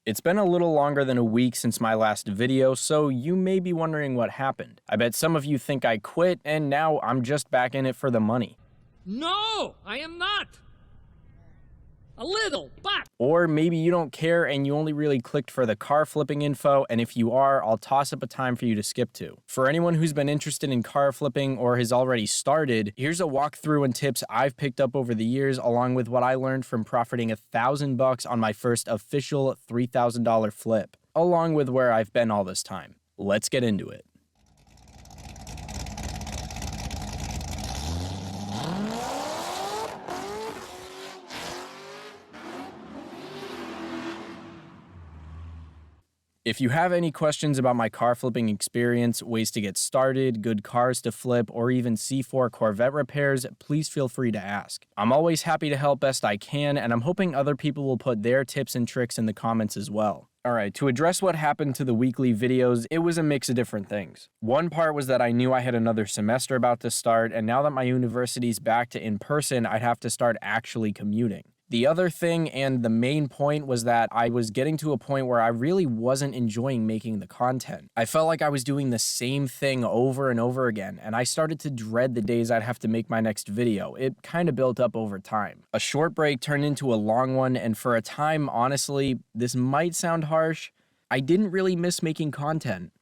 It's been a little longer than a week since my last video, so you may be wondering what happened. I bet some of you think I quit, and now I'm just back in it for the money. No, I am not. A little, but... Or maybe you don't care and you only really clicked for the car flipping info, and if you are, I'll toss up a time for you to skip to. For anyone who's been interested in car flipping or has already started, here's a walkthrough and tips I've picked up over the years, along with what I learned from profiting $1,000 on my first official $3,000 flip, along with where I've been all this time. Let's get into it. If you have any questions about my car flipping experience, ways to get started, good cars to flip, or even C4 Corvette repairs, please feel free to ask. I'm always happy to help best I can, and I'm hoping other people will put their tips and tricks in the comments as well. Alright, to address what happened to the weekly videos, it was a mix of different things. One part was that I knew I had another semester about to start, and now that my university's back to in-person, I'd have to start actually commuting. The other thing, and the main point, was that I was getting to a point where I really wasn't enjoying making the content. I felt like I was doing the same thing over and over again, and I started to dread the days I'd have to make my next video. It kind of built up over time. A short break turned into a long one, and for a time, honestly, this might sound harsh, I didn't really miss making content.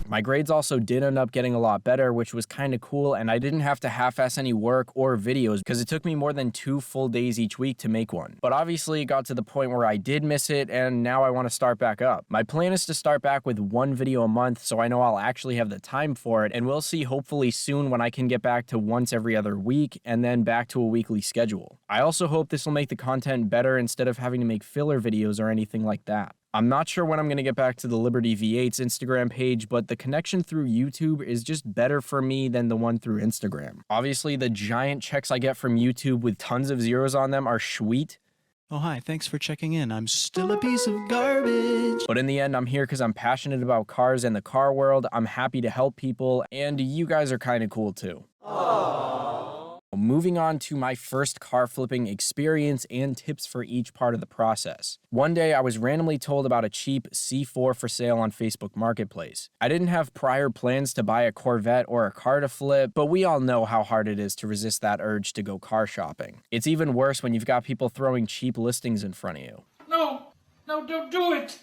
My grades also did end up getting a lot better, which was kind of cool, and I didn't have to half-ass any work or videos because it took me more than 2 full days each week to make one. But obviously it got to the point where I did miss it, and now I want to start back up. My plan is to start back with 1 video a month, so I know I'll actually have the time for it, and we'll see hopefully soon when I can get back to once every other week, and then back to a weekly schedule. I also hope this will make the content better instead of having to make filler videos or anything like that. I'm not sure when I'm going to get back to the Liberty V8's Instagram page, but the connection through YouTube is just better for me than the one through Instagram. Obviously, the giant checks I get from YouTube with tons of zeros on them are sweet. Oh, hi, thanks for checking in. I'm still a piece of garbage. But in the end, I'm here because I'm passionate about cars and the car world. I'm happy to help people, and you guys are kind of cool too. Aww. Moving on to my first car flipping experience and tips for each part of the process. One day I was randomly told about a cheap C4 for sale on Facebook Marketplace. I didn't have prior plans to buy a Corvette or a car to flip, but we all know how hard it is to resist that urge to go car shopping. It's even worse when you've got people throwing cheap listings in front of you. No, don't do it.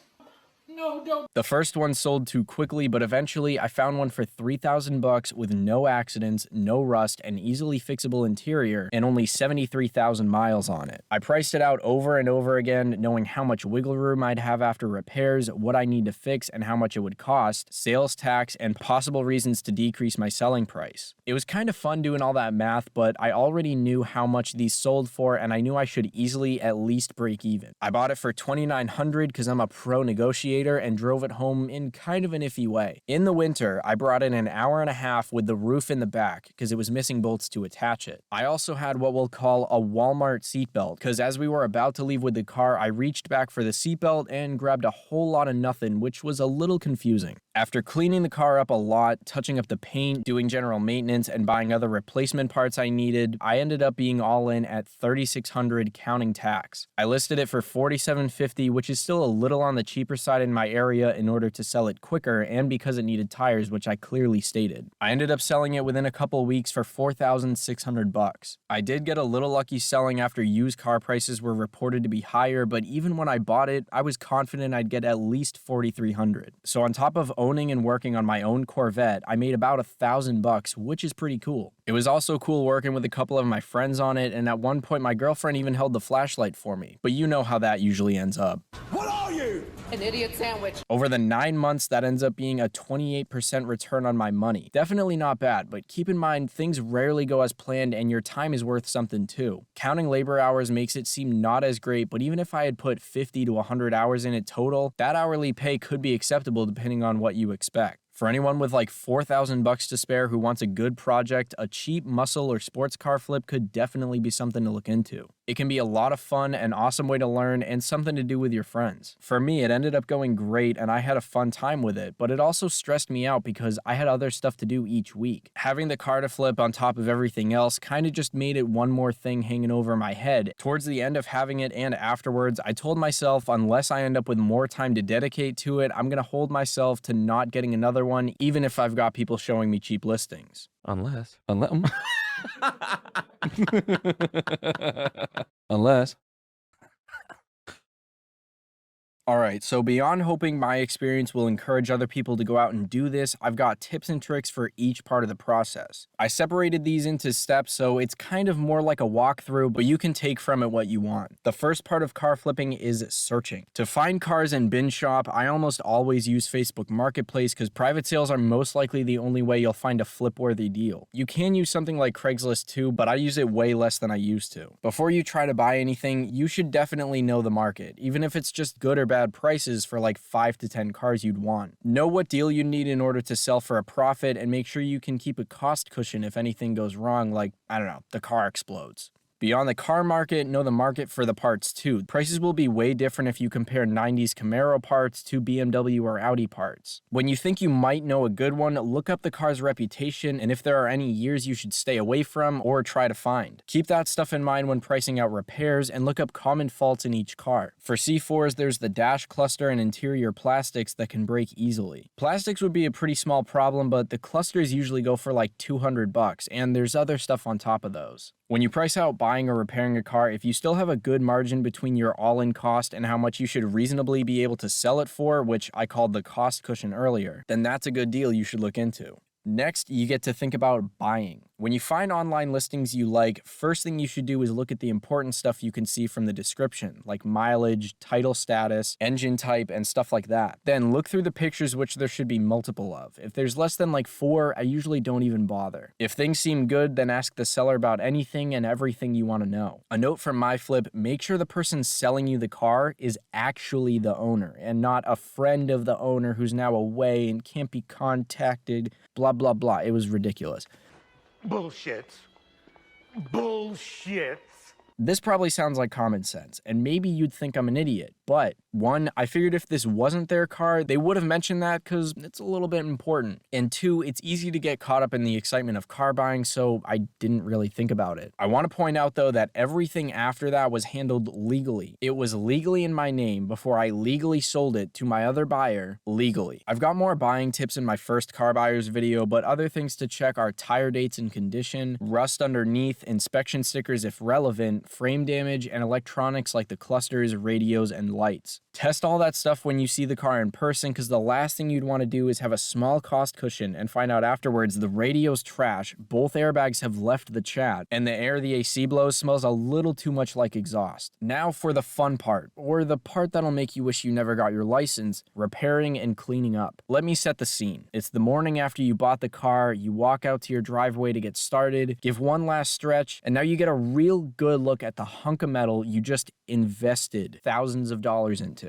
No, don't. The first one sold too quickly, but eventually I found one for $3,000 with no accidents, no rust, an easily fixable interior, and only 73,000 miles on it. I priced it out over and over again, knowing how much wiggle room I'd have after repairs, what I need to fix, and how much it would cost, sales tax, and possible reasons to decrease my selling price. It was kind of fun doing all that math, but I already knew how much these sold for, and I knew I should easily at least break even. I bought it for $2,900 because I'm a pro negotiator and drove it home in kind of an iffy way. In the winter, I brought in an hour and a half with the roof in the back because it was missing bolts to attach it. I also had what we'll call a Walmart seatbelt because as we were about to leave with the car, I reached back for the seatbelt and grabbed a whole lot of nothing, which was a little confusing. After cleaning the car up a lot, touching up the paint, doing general maintenance, and buying other replacement parts I needed, I ended up being all in at $3,600 counting tax. I listed it for $4,750, which is still a little on the cheaper side in my area in order to sell it quicker and because it needed tires, which I clearly stated. I ended up selling it within a couple weeks for $4,600. I did get a little lucky selling after used car prices were reported to be higher, but even when I bought it, I was confident I'd get at least $4,300. So on top of owning and working on my own Corvette, I made about $1,000, which is pretty cool. It was also cool working with a couple of my friends on it, and at one point my girlfriend even held the flashlight for me, but you know how that usually ends up. What are you? An idiot sandwich. Over the 9 months, that ends up being a 28% return on my money. Definitely not bad, but keep in mind, things rarely go as planned and your time is worth something too. Counting labor hours makes it seem not as great, but even if I had put 50 to 100 hours in it total, that hourly pay could be acceptable depending on what you expect. For anyone with like $4,000 to spare who wants a good project, a cheap muscle or sports car flip could definitely be something to look into. It can be a lot of fun, an awesome way to learn, and something to do with your friends. For me, it ended up going great and I had a fun time with it, but it also stressed me out because I had other stuff to do each week. Having the car to flip on top of everything else kind of just made it one more thing hanging over my head. Towards the end of having it and afterwards, I told myself unless I end up with more time to dedicate to it, I'm gonna hold myself to not getting another one, even if I've got people showing me cheap listings. Unless. Unless. Alright, so beyond hoping my experience will encourage other people to go out and do this, I've got tips and tricks for each part of the process. I separated these into steps, so it's kind of more like a walkthrough, but you can take from it what you want. The first part of car flipping is searching. To find cars and bin shop, I almost always use Facebook Marketplace because private sales are most likely the only way you'll find a flip-worthy deal. You can use something like Craigslist too, but I use it way less than I used to. Before you try to buy anything, you should definitely know the market, even if it's just good or bad prices for like 5 to 10 cars you'd want. Know what deal you need in order to sell for a profit and make sure you can keep a cost cushion if anything goes wrong, like, I don't know, the car explodes. Beyond the car market, know the market for the parts too. Prices will be way different if you compare 90s Camaro parts to BMW or Audi parts. When you think you might know a good one, look up the car's reputation and if there are any years you should stay away from or try to find. Keep that stuff in mind when pricing out repairs and look up common faults in each car. For C4s, there's the dash cluster and interior plastics that can break easily. Plastics would be a pretty small problem, but the clusters usually go for like $200 and there's other stuff on top of those. When you price out buying or repairing a car, if you still have a good margin between your all-in cost and how much you should reasonably be able to sell it for, which I called the cost cushion earlier, then that's a good deal you should look into. Next, you get to think about buying. When you find online listings you like, first thing you should do is look at the important stuff you can see from the description, like mileage, title status, engine type, and stuff like that. Then look through the pictures, which there should be multiple of. If there's less than like 4, I usually don't even bother. If things seem good, then ask the seller about anything and everything you want to know. A note from my flip, make sure the person selling you the car is actually the owner and not a friend of the owner who's now away and can't be contacted, blah blah blah. It was ridiculous. Bullshit. Bullshit. This probably sounds like common sense, and maybe you'd think I'm an idiot, but 1, I figured if this wasn't their car, they would have mentioned that because it's a little bit important. And 2, it's easy to get caught up in the excitement of car buying, so I didn't really think about it. I want to point out though that everything after that was handled legally. It was legally in my name before I legally sold it to my other buyer legally. I've got more buying tips in my first car buyers video, but other things to check are tire dates and condition, rust underneath, inspection stickers if relevant, frame damage, and electronics like the clusters, radios, and lights. Test all that stuff when you see the car in person because the last thing you'd want to do is have a small cost cushion and find out afterwards the radio's trash, both airbags have left the chat, and the air the AC blows smells a little too much like exhaust. Now for the fun part, or the part that'll make you wish you never got your license, repairing and cleaning up. Let me set the scene. It's the morning after you bought the car, you walk out to your driveway to get started, give one last stretch, and now you get a real good look at the hunk of metal you just invested thousands of dollars into.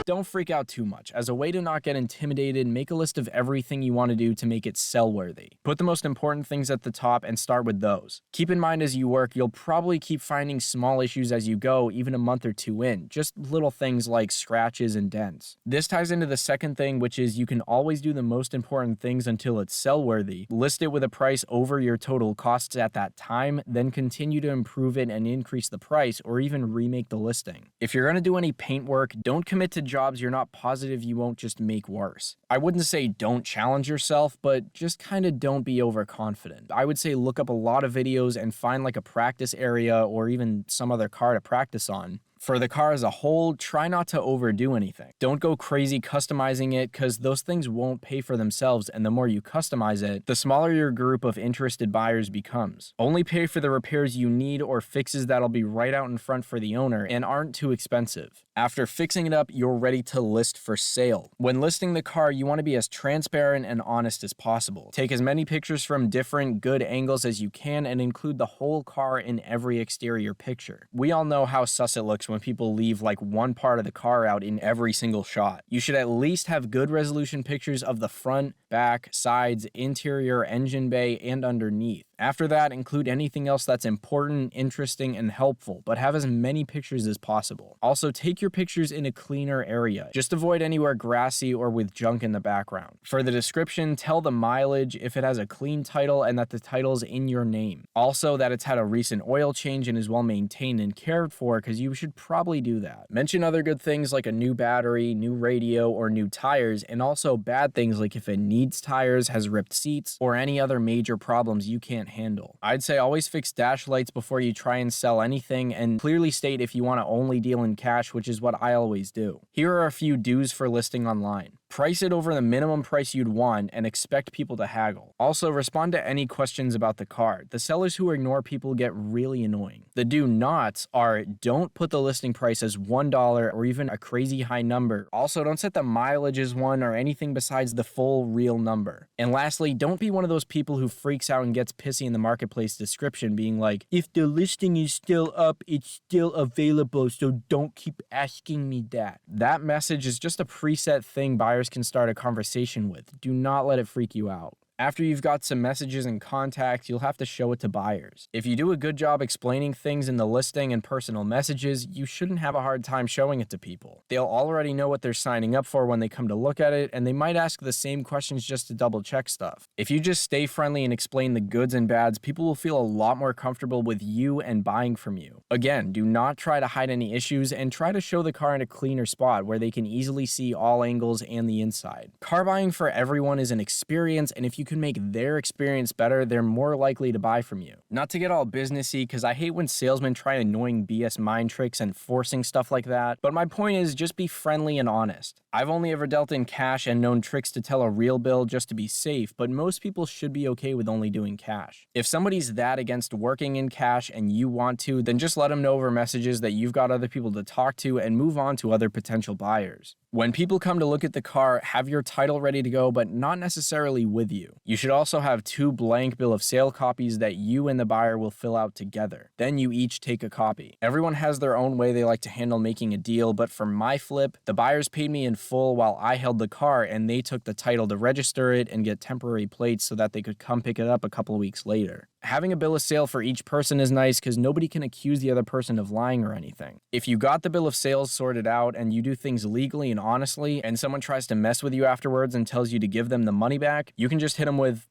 Don't freak out too much. As a way to not get intimidated, make a list of everything you want to do to make it sell-worthy. Put the most important things at the top and start with those. Keep in mind as you work, you'll probably keep finding small issues as you go, even a month or 2 in. Just little things like scratches and dents. This ties into the second thing, which is you can always do the most important things until it's sell-worthy. List it with a price over your total costs at that time, then continue to improve it and increase the price, or even remake the listing. If you're going to do any paint work, don't commit to jobs you're not positive you won't just make worse. I wouldn't say don't challenge yourself, but just kind of don't be overconfident. I would say look up a lot of videos and find like a practice area or even some other car to practice on. For the car as a whole, try not to overdo anything. Don't go crazy customizing it because those things won't pay for themselves, and the more you customize it, the smaller your group of interested buyers becomes. Only pay for the repairs you need or fixes that'll be right out in front for the owner and aren't too expensive. After fixing it up, you're ready to list for sale. When listing the car, you want to be as transparent and honest as possible. Take as many pictures from different good angles as you can and include the whole car in every exterior picture. We all know how sus it looks when people leave like one part of the car out in every single shot. You should at least have good resolution pictures of the front, back, sides, interior, engine bay, and underneath. After that, include anything else that's important, interesting, and helpful, but have as many pictures as possible. Also, take your pictures in a cleaner area. Just avoid anywhere grassy or with junk in the background. For the description, tell the mileage, if it has a clean title, and that the title's in your name. Also, that it's had a recent oil change and is well maintained and cared for, because you should probably do that. Mention other good things like a new battery, new radio, or new tires, and also bad things like if it needs tires, has ripped seats, or any other major problems you can't handle. I'd say always fix dash lights before you try and sell anything, and clearly state if you want to only deal in cash, which is what I always do. Here are a few do's for listing online. Price it over the minimum price you'd want and expect people to haggle. Also, respond to any questions about the car. The sellers who ignore people get really annoying. The do nots are: don't put the listing price as $1 or even a crazy high number. Also, don't set the mileage as 1 or anything besides the full real number. And lastly, don't be one of those people who freaks out and gets pissy in the marketplace description being like, if the listing is still up, it's still available, so don't keep asking me that. That message is just a preset thing buyers can start a conversation with. Do not let it freak you out. After you've got some messages and contacts, you'll have to show it to buyers. If you do a good job explaining things in the listing and personal messages, you shouldn't have a hard time showing it to people. They'll already know what they're signing up for when they come to look at it, and they might ask the same questions just to double check stuff. If you just stay friendly and explain the goods and bads, people will feel a lot more comfortable with you and buying from you. Again, do not try to hide any issues, and try to show the car in a cleaner spot where they can easily see all angles and the inside. Car buying for everyone is an experience, and if you can make their experience better, they're more likely to buy from you. Not to get all businessy, because I hate when salesmen try annoying BS mind tricks and forcing stuff like that, but my point is just be friendly and honest. I've only ever dealt in cash and known tricks to tell a real bill just to be safe, but most people should be okay with only doing cash. If somebody's that against working in cash and you want to, then just let them know over messages that you've got other people to talk to and move on to other potential buyers. When people come to look at the car, have your title ready to go, but not necessarily with you. You should also have 2 blank bill of sale copies that you and the buyer will fill out together. Then you each take a copy. Everyone has their own way they like to handle making a deal, but for my flip, the buyers paid me in full while I held the car, and they took the title to register it and get temporary plates so that they could come pick it up a couple weeks later. Having a bill of sale for each person is nice because nobody can accuse the other person of lying or anything. If you got the bill of sales sorted out and you do things legally and honestly, and someone tries to mess with you afterwards and tells you to give them the money back, you can just hit them with,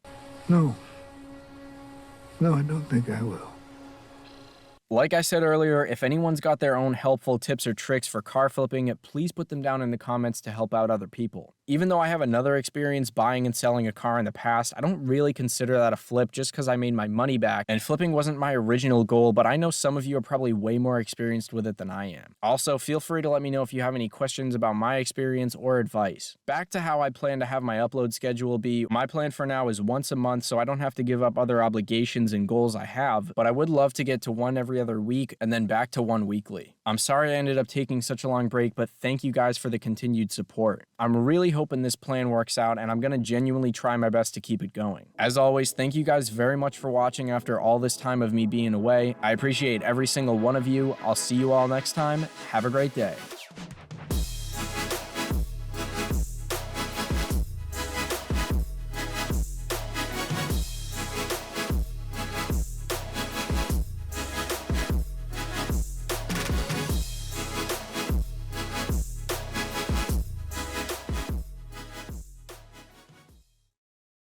No, I don't think I will. Like I said earlier, if anyone's got their own helpful tips or tricks for car flipping, please put them down in the comments to help out other people. Even though I have another experience buying and selling a car in the past, I don't really consider that a flip just because I made my money back, and flipping wasn't my original goal, but I know some of you are probably way more experienced with it than I am. Also, feel free to let me know if you have any questions about my experience or advice. Back to how I plan to have my upload schedule be, my plan for now is once a month so I don't have to give up other obligations and goals I have, but I would love to get to one every other week and then back to one weekly. I'm sorry I ended up taking such a long break, but thank you guys for the continued support. I'm really hoping this plan works out, and I'm going to genuinely try my best to keep it going. As always, thank you guys very much for watching after all this time of me being away. I appreciate every single one of you. I'll see you all next time. Have a great day.